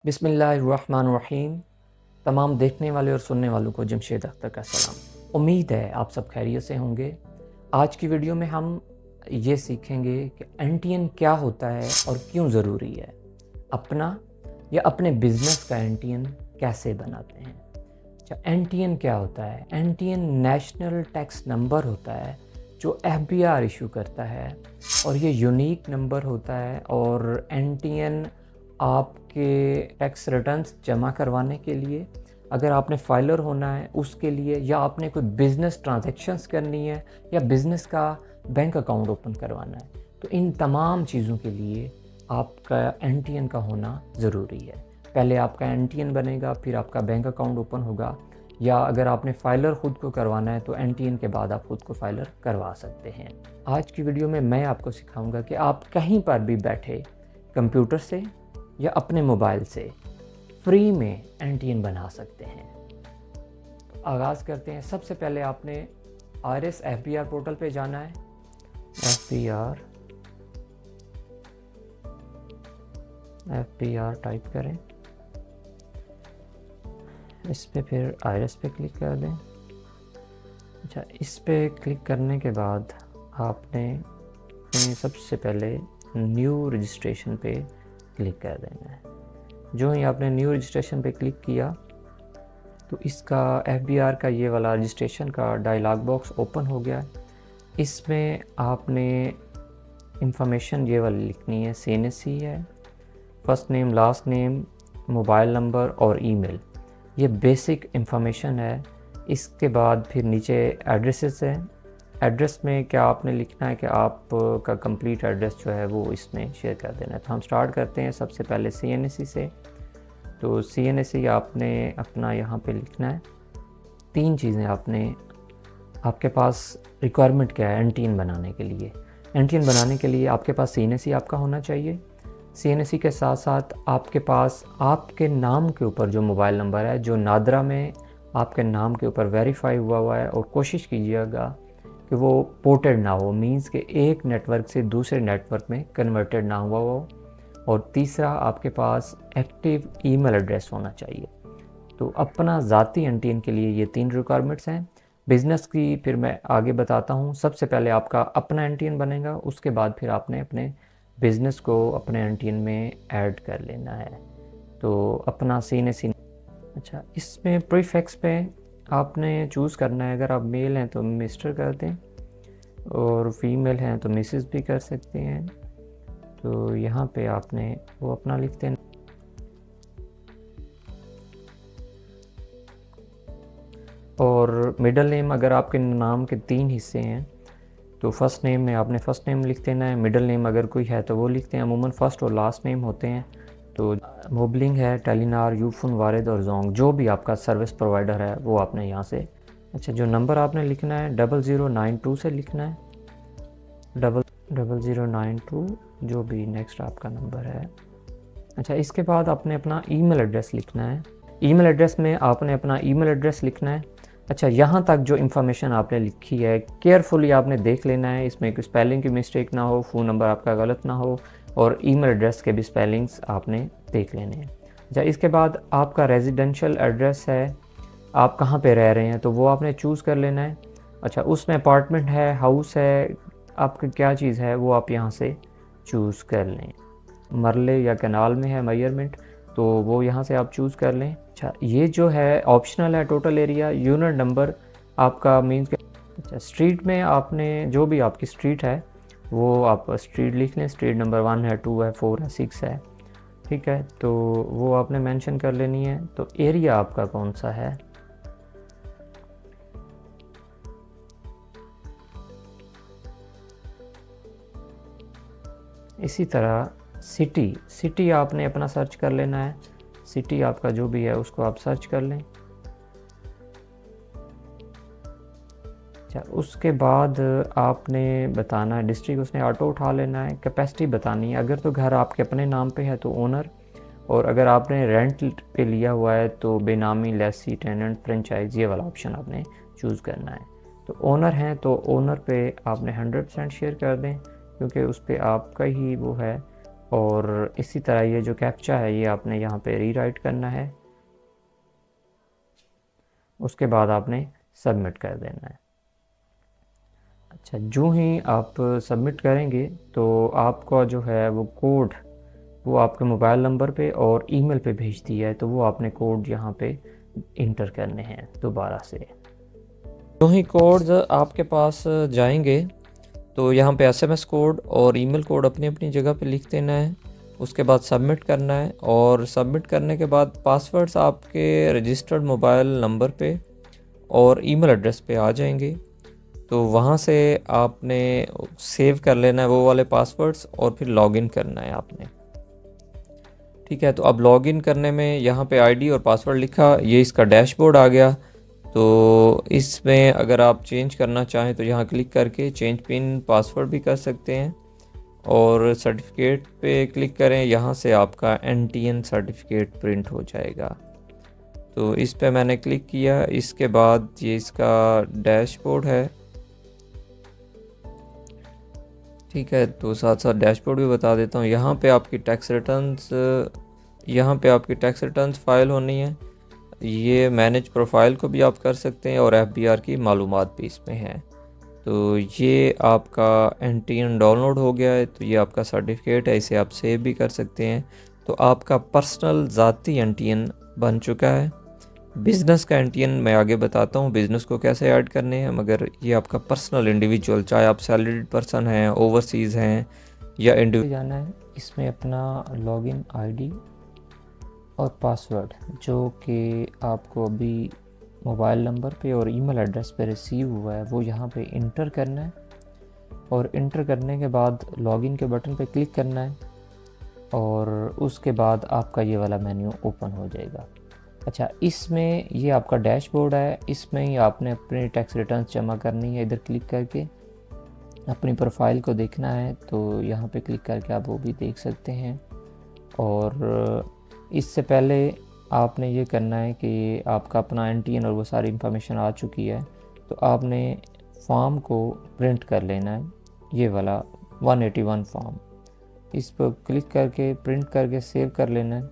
बिस्मिल्लाहिर्रहमानिर्रहीम। तमाम देखने वाले और सुनने वालों को जमशेद अख्तर का सलाम। उम्मीद है आप सब खैरियत से होंगे। आज की वीडियो में हम ये सीखेंगे कि एनटीएन क्या होता है और क्यों ज़रूरी है। अपना या अपने बिजनेस का एनटीएन कैसे बनाते हैं। अच्छा, एनटीएन क्या होता है? एनटीएन नेशनल टैक्स नंबर होता है जो एफबीआर इशू करता है और ये यूनिक नंबर होता है। और एनटीएन आपके टैक्स रिटर्न्स जमा करवाने के लिए, अगर आपने फाइलर होना है उसके लिए, या आपने कोई बिज़नेस ट्रांजैक्शंस करनी है या बिज़नेस का बैंक अकाउंट ओपन करवाना है, तो इन तमाम चीज़ों के लिए आपका एनटीएन का होना ज़रूरी है। पहले आपका एनटीएन बनेगा, फिर आपका बैंक अकाउंट ओपन होगा, या अगर आपने फाइलर ख़ुद को करवाना है तो एनटीएन के बाद आप ख़ुद को फाइलर करवा सकते हैं। आज की वीडियो में मैं आपको सिखाऊंगा कि आप कहीं पर भी बैठे कंप्यूटर से या अपने मोबाइल से फ्री में एनटीएन बना सकते हैं। तो आगाज़ करते हैं। सबसे पहले आपने आरएस एफबीआर पोर्टल पे जाना है। एफबीआर टाइप करें, इस पे फिर आरएस पे क्लिक कर दें। अच्छा, इस पे क्लिक करने के बाद आपने सबसे पहले न्यू रजिस्ट्रेशन पे क्लिक कर देना है। जो ही आपने न्यू रजिस्ट्रेशन पे क्लिक किया तो इसका एफबीआर का ये वाला रजिस्ट्रेशन का डायलॉग बॉक्स ओपन हो गया। इसमें आपने इंफॉर्मेशन ये वाली लिखनी है। सीएनएससी है, first name, last name, mobile number और ईमेल, ये बेसिक इंफॉर्मेशन है। इसके बाद फिर नीचे एड्रेसेस है। एड्रेस में क्या आपने लिखना है कि आपका कंप्लीट एड्रेस जो है वो इसमें शेयर कर देना है। तो हम स्टार्ट करते हैं सबसे पहले सीएनएससी से। तो सीएनएससी आपने अपना यहाँ पे लिखना है। तीन चीज़ें आपके पास रिक्वायरमेंट क्या है एनटीएन बनाने के लिए। एनटीएन बनाने के लिए आपके पास सीएनएससी आपका होना चाहिए। सीएनएससी के साथ साथ आपके पास आपके नाम के ऊपर जो मोबाइल नंबर है, जो नादरा में आपके नाम के ऊपर वेरीफाई हुआ है, और कोशिश कीजिएगा कि वो पोर्टेड ना हो, मींस के एक नेटवर्क से दूसरे नेटवर्क में कन्वर्टेड ना हुआ हो। और तीसरा, आपके पास एक्टिव ईमेल एड्रेस होना चाहिए। तो अपना ज़ाती एनटीएन के लिए ये तीन रिक्वायरमेंट्स हैं। बिज़नेस की फिर मैं आगे बताता हूँ। सबसे पहले आपका अपना एनटीएन बनेगा, उसके बाद फिर आपने अपने बिज़नेस को अपने एनटीएन में ऐड कर लेना है। तो अपना सीएनएससी। अच्छा, इसमें प्रीफिक्स पे आपने चूज़ करना है। अगर आप मेल हैं तो मिस्टर कर दें, और फीमेल हैं तो मिसेस भी कर सकते हैं। तो यहाँ पे आपने वो अपना लिख देना। और मिडल नेम, अगर आपके नाम के तीन हिस्से हैं तो फर्स्ट नेम में आपने फर्स्ट नेम लिख देना है। मिडल नेम अगर कोई है तो वो लिखते हैं। अमूमन फर्स्ट और लास्ट नेम होते हैं। तो मोबलिंग है, टेलीनार, यूफोन, वारिद और जोंग, जो भी आपका सर्विस प्रोवाइडर है वो आपने यहाँ से। अच्छा, जो नंबर आपने लिखना है 0092 से लिखना है। 0092 जो भी नेक्स्ट आपका नंबर है। अच्छा, इसके बाद आपने अपना ईमेल एड्रेस लिखना है। ईमेल एड्रेस में आपने अपना ईमेल एड्रेस लिखना है। अच्छा, यहाँ तक जो इन्फॉर्मेशन आपने लिखी है केयरफुली आपने देख लेना है, इसमें कोई स्पेलिंग की मिस्टेक ना हो, फ़ोन नंबर आपका गलत ना हो, और ईमेल एड्रेस के भी स्पेलिंग्स आपने देख लेने हैं। अच्छा, इसके बाद आपका रेजिडेंशियल एड्रेस है, आप कहाँ पे रह रहे हैं तो वो आपने चूज़ कर लेना है। अच्छा, उसमें अपार्टमेंट है, हाउस है, आपकी क्या चीज़ है वो आप यहाँ से चूज़ कर लें। मरले या कनाल में है मेजरमेंट, तो वो यहाँ से आप चूज़ कर लें। अच्छा, ये जो है ऑप्शनल है। टोटल एरिया, यूनिट नंबर आपका मीन्स के। अच्छा, स्ट्रीट में आपने जो भी आपकी स्ट्रीट है वो आप स्ट्रीट लिख लें। स्ट्रीट नंबर 1 है, 2 है, 4 है, 6 है, ठीक है, तो वो आपने मेंशन कर लेनी है। तो एरिया आपका कौन सा है। इसी तरह सिटी आपने अपना सर्च कर लेना है। सिटी आपका जो भी है उसको आप सर्च कर लें। अच्छा, उसके बाद आपने बताना है डिस्ट्रिक्ट, उसने ऑटो उठा लेना है। कैपेसिटी बतानी है। अगर तो घर आपके अपने नाम पे है तो ओनर, और अगर आपने रेंट पे लिया हुआ है तो बेनामी, लेसी, टेनेंट, फ्रेंचाइज, ये वाला ऑप्शन आपने चूज़ करना है। तो ओनर हैं तो ओनर पे आपने 100% शेयर कर दें, क्योंकि उस पर आपका ही वो है। और इसी तरह ये जो कैप्चा है ये आपने यहाँ पे रीराइट करना है, उसके बाद आपने सबमिट कर देना है। अच्छा, जो ही आप सबमिट करेंगे तो आपका जो है वो कोड वो आपके मोबाइल नंबर पे और ईमेल पे भेज दिया है, तो वो आपने कोड यहाँ पे इंटर करने हैं दोबारा से। जो ही कोड्स आपके पास जाएंगे तो यहाँ पे एसएमएस कोड और ईमेल कोड अपनी अपनी जगह पे लिख देना है, उसके बाद सबमिट करना है। और सबमिट करने के बाद पासवर्ड्स आपके रजिस्टर्ड मोबाइल नंबर पे और ईमेल एड्रेस पे आ जाएंगे, तो वहाँ से आपने सेव कर लेना है वो वाले पासवर्ड्स और फिर लॉगिन करना है आपने। ठीक है, तो अब लॉगिन करने में यहाँ पे आईडी और पासवर्ड लिखा, ये इसका डैशबोर्ड आ गया। तो इसमें अगर आप चेंज करना चाहें तो यहाँ क्लिक करके चेंज पिन पासवर्ड भी कर सकते हैं, और सर्टिफिकेट पे क्लिक करें, यहाँ से आपका NTN सर्टिफिकेट प्रिंट हो जाएगा। तो इस पे मैंने क्लिक किया, इसके बाद ये इसका डैशबोर्ड है। ठीक है, तो साथ साथ डैशबोर्ड भी बता देता हूँ। यहाँ पे आपकी टैक्स रिटर्न्स फाइल होनी है। ये मैनेज प्रोफाइल को भी आप कर सकते हैं और FBR की मालूमात भी इसमें है। तो ये आपका NTN डाउनलोड हो गया है, तो ये आपका सर्टिफिकेट है, इसे आप सेव भी कर सकते हैं। तो आपका पर्सनल ज़ाती NTN बन चुका है। बिज़नेस का NTN मैं आगे बताता हूँ बिज़नेस को कैसे ऐड करने हैं, मगर ये आपका पर्सनल इंडिविजुअल, चाहे आप सैलरीड पर्सन हैं, ओवरसीज़ हैं या इंडिविजुअल जाना है। इसमें अपना लॉगिन आईडी और पासवर्ड जो कि आपको अभी मोबाइल नंबर पे और ईमेल एड्रेस पे रिसीव हुआ है वो यहाँ पे इंटर करना है, और इंटर करने के बाद लॉगिन के बटन पे क्लिक करना है, और उसके बाद आपका ये वाला मेन्यू ओपन हो जाएगा। अच्छा, इसमें ये आपका डैशबोर्ड है, इसमें ही आपने अपनी टैक्स रिटर्न्स जमा करनी है। इधर क्लिक करके अपनी प्रोफाइल को देखना है, तो यहाँ पे क्लिक करके आप वो भी देख सकते हैं। और इससे पहले आपने ये करना है कि आपका अपना NTN और वो सारी इन्फॉर्मेशन आ चुकी है, तो आपने फॉर्म को प्रिंट कर लेना है, ये वाला 181 फॉर्म। इस पर क्लिक करके प्रिंट करके सेव कर लेना है,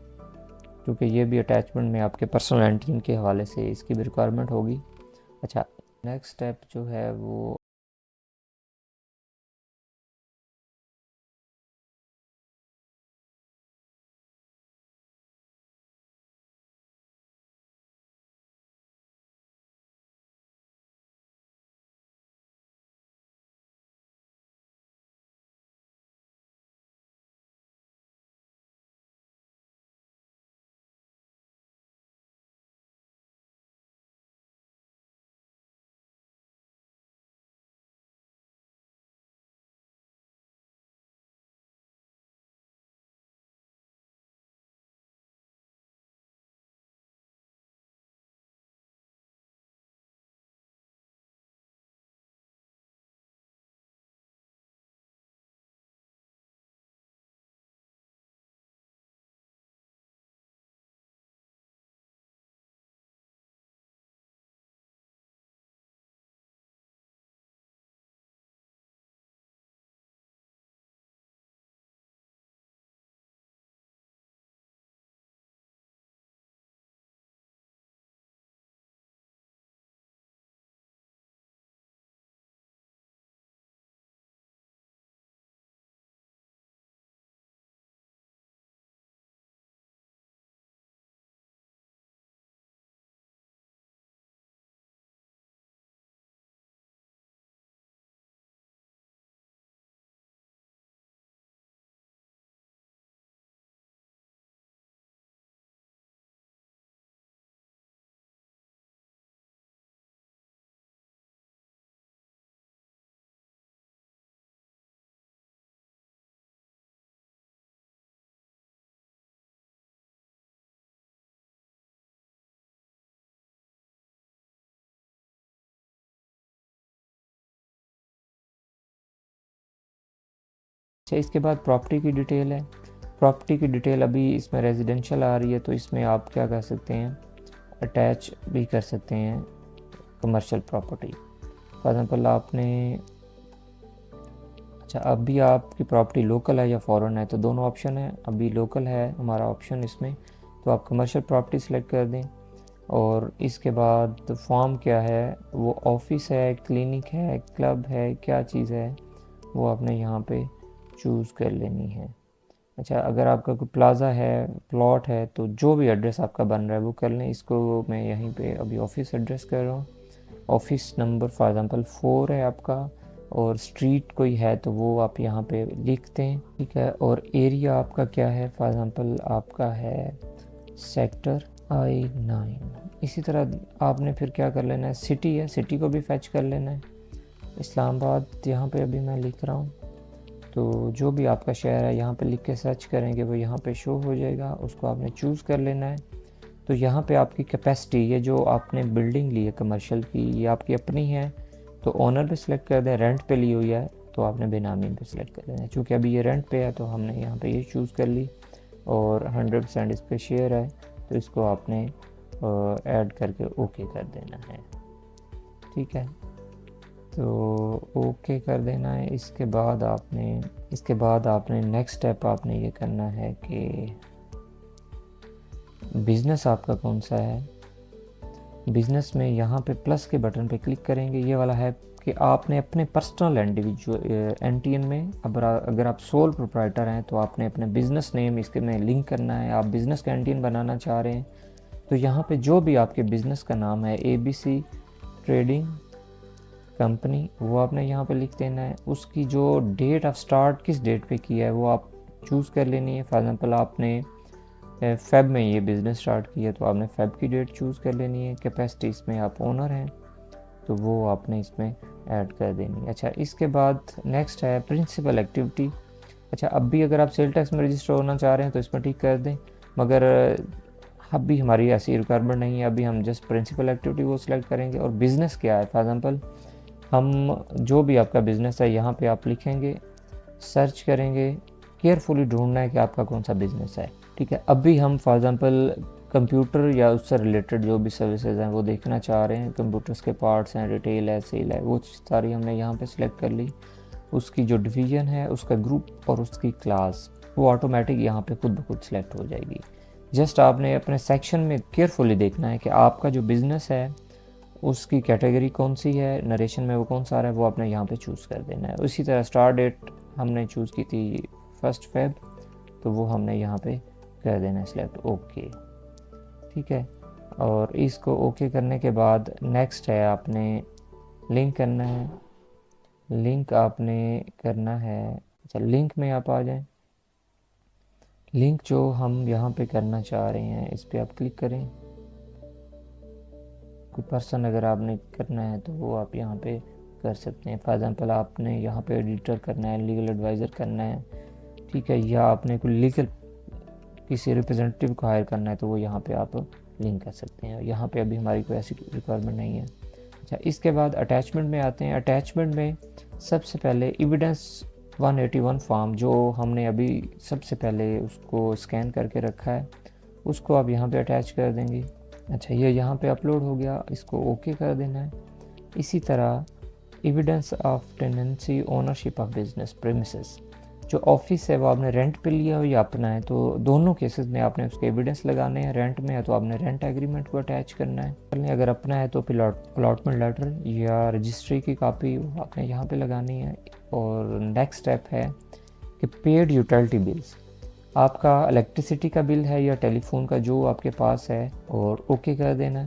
क्योंकि ये भी अटैचमेंट में आपके पर्सनल NTN के हवाले से इसकी भी रिक्वायरमेंट होगी। अच्छा, नेक्स्ट स्टेप जो है वो अच्छा, इसके बाद प्रॉपर्टी की डिटेल है। प्रॉपर्टी की डिटेल अभी इसमें रेजिडेंशियल आ रही है, तो इसमें आप क्या कर सकते हैं, अटैच भी कर सकते हैं कमर्शियल प्रॉपर्टी। फॉर एग्ज़ाम्पल आपने अच्छा, अभी आपकी प्रॉपर्टी लोकल है या फॉरेन है, तो दोनों ऑप्शन है। अभी लोकल है हमारा ऑप्शन इसमें, तो आप कमर्शियल प्रॉपर्टी सेलेक्ट कर दें। और इसके बाद फॉर्म क्या है, वो ऑफिस है, क्लिनिक है, क्लब है, क्या चीज़ है, वो आपने यहाँ पे चूज़ कर लेनी है। अच्छा, अगर आपका कोई प्लाज़ा है, प्लॉट है, तो जो भी एड्रेस आपका बन रहा है वो कर लें। इसको मैं यहीं पे अभी ऑफिस एड्रेस कर रहा हूँ। ऑफिस नंबर फॉर एग्ज़ाम्पल 4 है आपका, और स्ट्रीट कोई है तो वो आप यहाँ पे लिखते हैं, ठीक है। और एरिया आपका क्या है, फॉर एग्ज़ाम्पल आपका है सेक्टर I9। इसी तरह आपने फिर क्या कर लेना है, सिटी है, सिटी को भी फैच कर लेना है। इस्लामाबाद यहाँ पे अभी मैं लिख रहा हूँ, तो जो भी आपका शहर है यहाँ पे लिख के सर्च करेंगे वो यहाँ पे शो हो जाएगा, उसको आपने चूज़ कर लेना है। तो यहाँ पे आपकी कैपेसिटी, ये जो आपने बिल्डिंग ली है कमर्शियल की, ये आपकी अपनी है तो ओनर पे सिलेक्ट कर दें। रेंट पे ली हुई है तो आपने बेनामी पे सिलेक्ट कर देना है। चूँकि अभी ये रेंट पे है तो हमने यहाँ पे ये चूज़ कर ली, और 100% इस पर शेयर है तो इसको आपने ऐड करके ओके कर देना है, ठीक है। तो ओके कर देना है। इसके बाद आपने नेक्स्ट स्टेप आपने ये करना है कि बिज़नेस आपका कौन सा है। बिज़नेस में यहाँ पे प्लस के बटन पे क्लिक करेंगे, ये वाला है कि आपने अपने पर्सनल इंडिविजुअल एनटीएन में, अगर आप सोल प्रोप्राइटर हैं तो आपने अपने बिज़नेस नेम इसके में लिंक करना है। आप बिज़नेस का एनटीएन बनाना चाह रहे हैं तो यहाँ पे जो भी आपके बिज़नेस का नाम है, ABC ट्रेडिंग कंपनी, वो आपने यहाँ पे लिख देना है। उसकी जो डेट ऑफ स्टार्ट किस डेट पे किया है वो आप चूज़ कर लेनी है। फॉर एग्ज़ाम्पल आपने फेब में ये बिज़नेस स्टार्ट किया तो आपने फेब की डेट चूज़ कर लेनी है। कैपेसिटी इसमें आप ओनर हैं तो वो आपने इसमें ऐड कर देनी है। अच्छा, इसके बाद नेक्स्ट है प्रिंसिपल एक्टिविटी। अच्छा, अब भी अगर आप सेल टैक्स में रजिस्टर होना चाह रहे हैं तो इसमें ठीक कर दें, मगर अभी हमारी ऐसी रिक्वायरमेंट नहीं है। अभी हम जस्ट प्रिंसिपल एक्टिविटी को सिलेक्ट करेंगे। और बिज़नेस क्या है, फॉर एग्ज़ाम्पल हम जो भी आपका बिज़नेस है यहाँ पे आप लिखेंगे, सर्च करेंगे, केयरफुली ढूंढना है कि आपका कौन सा बिज़नेस है, ठीक है। अभी हम फॉर एग्ज़ाम्पल कंप्यूटर या उससे रिलेटेड जो भी सर्विसेज हैं वो देखना चाह रहे हैं। कंप्यूटर्स के पार्ट्स हैं, रिटेल है, सेल है, वो सारी हमने यहाँ पे सिलेक्ट कर ली। उसकी जो डिवीज़न है, उसका ग्रुप और उसकी क्लास, वो ऑटोमेटिक यहाँ पे खुद ब खुद सिलेक्ट हो जाएगी। जस्ट आपने अपने सेक्शन में केयरफुली देखना है कि आपका जो बिज़नेस है उसकी कैटेगरी कौन सी है, नरेशन में वो कौन सा आ रहा है, वो आपने यहाँ पे चूज़ कर देना है। उसी तरह स्टार्ट डेट हमने चूज़ की थी 1 फेब, तो वो हमने यहाँ पे कर देना है सिलेक्ट, ओके, ठीक है। और इसको ओके करने के बाद नेक्स्ट है आपने लिंक करना है। लिंक आपने करना है, अच्छा लिंक में आप आ जाएं। लिंक जो हम यहाँ पे करना चाह रहे हैं इस पर आप क्लिक करें। कोई पर्सन अगर आपने करना है तो वो आप यहाँ पे कर सकते हैं। फॉर एग्ज़ाम्पल आपने यहाँ पे एडिटर करना है, लीगल एडवाइज़र करना है, ठीक है, या आपने कोई लीगल किसी रिप्रेजेंटेटिव को हायर करना है तो वो यहाँ पे आप लिंक कर सकते हैं। यहाँ पे अभी हमारी कोई ऐसी रिक्वायरमेंट नहीं है। अच्छा, इसके बाद अटैचमेंट में आते हैं। अटैचमेंट में सबसे पहले एविडेंस 181 फॉर्म जो हमने अभी सबसे पहले उसको स्कैन करके रखा है, उसको आप यहाँ पे अटैच कर देंगे। अच्छा, ये यहाँ पे अपलोड हो गया, इसको ओके कर देना है। इसी तरह evidence of tenancy ownership of business premises, जो ऑफिस है वो आपने रेंट पे लिया हो या अपना है, तो दोनों केसेस में आपने उसके एविडेंस लगाने हैं। रेंट में है तो आपने रेंट एग्रीमेंट को अटैच करना है, अगर अपना है तो फिर अलॉटमेंट लेटर या रजिस्ट्री की कापी आपने यहाँ पे लगानी है। और नेक्स्ट स्टेप है कि पेड यूटिलिटी बिल्स, आपका इलेक्ट्रिसिटी का बिल है या टेलीफोन का जो आपके पास है, और ओके कर देना है।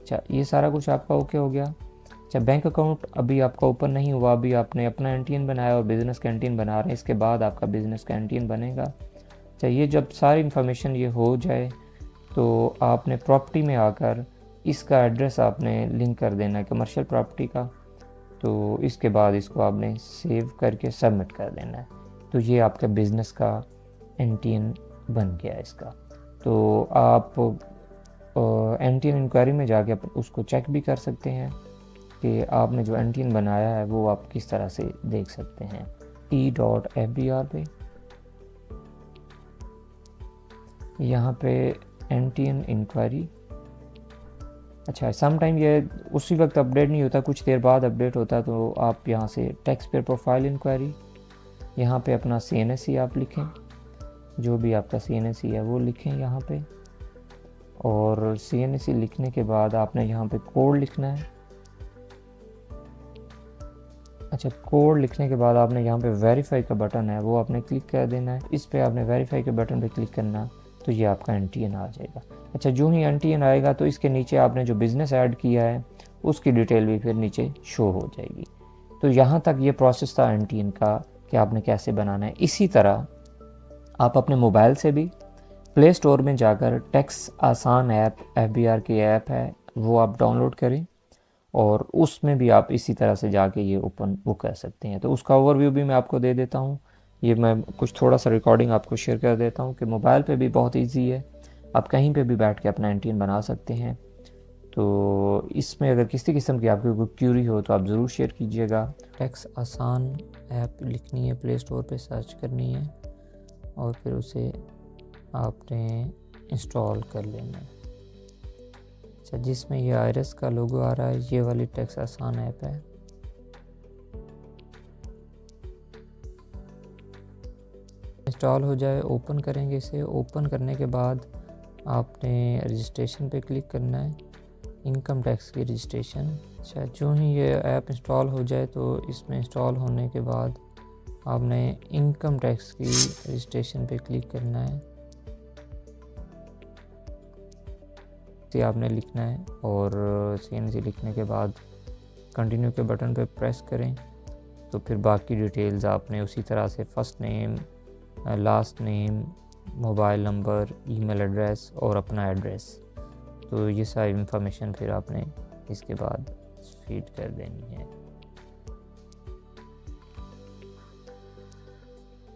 अच्छा, ये सारा कुछ आपका ओके हो गया। अच्छा, बैंक अकाउंट अभी आपका ओपन नहीं हुआ, अभी आपने अपना एनटीएन बनाया और बिज़नेस कैंटीन बना रहे हैं, इसके बाद आपका बिज़नेस कैंटीन बनेगा। अच्छा, ये जब सारी इन्फॉर्मेशन ये हो जाए तो आपने प्रॉपर्टी में आकर इसका एड्रेस आपने लिंक कर देना है कमर्शियल प्रॉपर्टी का। तो इसके बाद इसको आपने सेव करके सबमिट कर देना है। तो ये आपका बिज़नेस का एनटीएन बन गया इसका। तो आप एनटीएन इंक्वायरी में जाके उसको चेक भी कर सकते हैं कि आपने जो एनटीएन बनाया है वो आप किस तरह से देख सकते हैं। e.fbr पे यहाँ पे एनटीएन इंक्वायरी, अच्छा सम टाइम ये उसी वक्त अपडेट नहीं होता, कुछ देर बाद अपडेट होता है, तो आप यहाँ से टैक्स पेयर प्रोफाइल इंक्वायरी, यहाँ पे अपना CNSE आप लिखें, जो भी आपका CNSE है वो लिखें यहाँ पे। और CNSE लिखने के बाद आपने यहाँ पे कोड लिखना है। अच्छा, कोड लिखने के बाद आपने यहाँ पे वेरीफाई का बटन है वो आपने क्लिक कर देना है। इस पे आपने वेरीफाई के बटन पे क्लिक करना, तो ये आपका NTN आ जाएगा। अच्छा, जो ही NTN आएगा तो इसके नीचे आपने जो बिज़नेस ऐड किया है उसकी डिटेल भी फिर नीचे शो हो जाएगी। तो यहाँ तक ये प्रोसेस था NTN का कि आपने कैसे बनाना है। इसी तरह आप अपने मोबाइल से भी प्ले स्टोर में जाकर टैक्स आसान ऐप, FBR की ऐप है वो आप डाउनलोड करें और उसमें भी आप इसी तरह से जाके ये ओपन वो कर सकते हैं। तो उसका ओवरव्यू भी मैं आपको दे देता हूँ। ये मैं कुछ थोड़ा सा रिकॉर्डिंग आपको शेयर कर देता हूँ कि मोबाइल पे भी बहुत इजी है, आप कहीं पे भी बैठ के अपना NTN बना सकते हैं। तो इसमें अगर किसी किस्म की आपकी कोई क्यूरी हो तो आप ज़रूर शेयर कीजिएगा। टैक्स आसान ऐप लिखनी है, प्ले स्टोर पे सर्च करनी है और फिर उसे आपने इंस्टॉल कर लेना है। अच्छा, जिसमें ये आयरस का लोगो आ रहा है, ये वाली टैक्स आसान ऐप है। इंस्टॉल हो जाए, ओपन करेंगे इसे। ओपन करने के बाद आपने रजिस्ट्रेशन पे क्लिक करना है, इनकम टैक्स की रजिस्ट्रेशन। अच्छा, जो ही ये ऐप इंस्टॉल हो जाए तो इसमें इंस्टॉल होने के बाद आपने इनकम टैक्स की रजिस्ट्रेशन पे क्लिक करना है, आपने लिखना है और CNC लिखने के बाद कंटिन्यू के बटन पे प्रेस करें। तो फिर बाकी डिटेल्स आपने उसी तरह से first name, last name, mobile number, email address और अपना एड्रेस, तो ये सारी इंफॉर्मेशन फिर आपने इसके बाद फीड कर देनी है।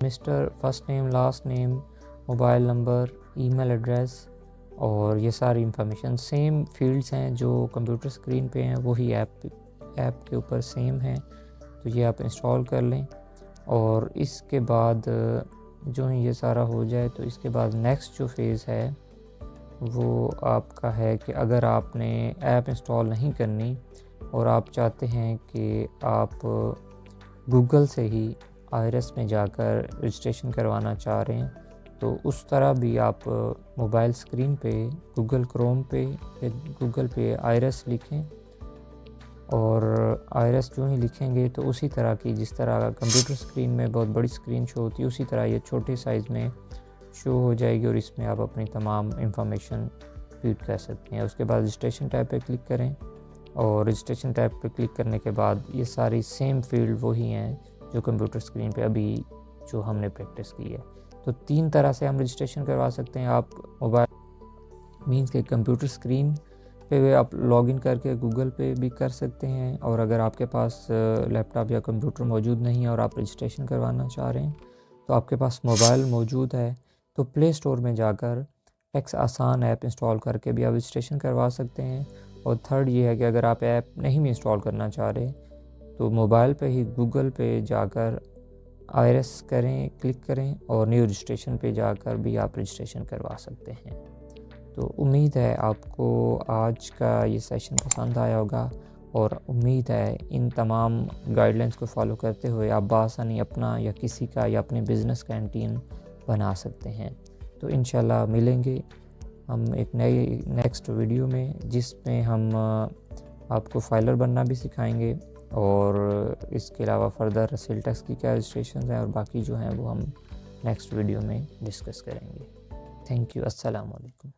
Mister, first name, last name, mobile number, email address और ये सारी इंफॉर्मेशन सेम फील्ड्स हैं जो कंप्यूटर स्क्रीन पे हैं, वही ऐप के ऊपर सेम है। तो ये आप इंस्टॉल कर लें और इसके बाद जो ही ये सारा हो जाए तो इसके बाद नेक्स्ट जो फेज़ है वो आपका है कि अगर आपने ऐप इंस्टॉल नहीं करनी और आप चाहते हैं कि आप गूगल से ही आयरस में जाकर रजिस्ट्रेशन करवाना चाह रहे हैं, तो उस तरह भी आप मोबाइल स्क्रीन पे गूगल क्रोम पे या गूगल पे आयरस लिखें और आयरस जो ही लिखेंगे तो उसी तरह की, जिस तरह कंप्यूटर स्क्रीन में बहुत बड़ी स्क्रीन शो होती है, उसी तरह ये छोटे साइज़ में शो हो जाएगी और इसमें आप अपनी तमाम इंफॉर्मेशन फीड कर सकते हैं। उसके बाद रजिस्ट्रेशन टैब पे क्लिक करें और रजिस्ट्रेशन टैब पे क्लिक करने के बाद ये सारी सेम फील्ड वही हैं जो कंप्यूटर स्क्रीन पे अभी जो हमने प्रैक्टिस की है। तो 3 तरह से हम रजिस्ट्रेशन करवा सकते हैं। आप मोबाइल मीन्स के कंप्यूटर स्क्रीन पे आप लॉगिन करके गूगल पे भी कर सकते हैं, और अगर आपके पास लैपटॉप या कंप्यूटर मौजूद नहीं है और आप रजिस्ट्रेशन करवाना चाह रहे हैं तो आपके पास मोबाइल मौजूद है तो प्ले स्टोर में जाकर टैक्स आसान ऐप इंस्टॉल करके भी आप रजिस्ट्रेशन करवा सकते हैं। और थर्ड ये है कि अगर आप ऐप नहीं भी इंस्टॉल करना चाह रहे तो मोबाइल पे ही गूगल पे जाकर आयरस करें, क्लिक करें और न्यू रजिस्ट्रेशन पे जाकर भी आप रजिस्ट्रेशन करवा सकते हैं। तो उम्मीद है आपको आज का ये सेशन पसंद आया होगा और उम्मीद है इन तमाम गाइडलाइंस को फॉलो करते हुए आप बासानी अपना या किसी का या अपने बिज़नेस का कैंटीन बना सकते हैं। तो इंशाल्लाह मिलेंगे हम एक नई नेक्स्ट वीडियो में, जिसमें हम आपको फाइलर बनना भी सिखाएंगे और इसके अलावा फर्दर सेल टैक्स की क्या रजिस्ट्रेशन हैं और बाकी जो हैं वो हम नेक्स्ट वीडियो में डिस्कस करेंगे। Thank you. अस्सलाम वालेकुम।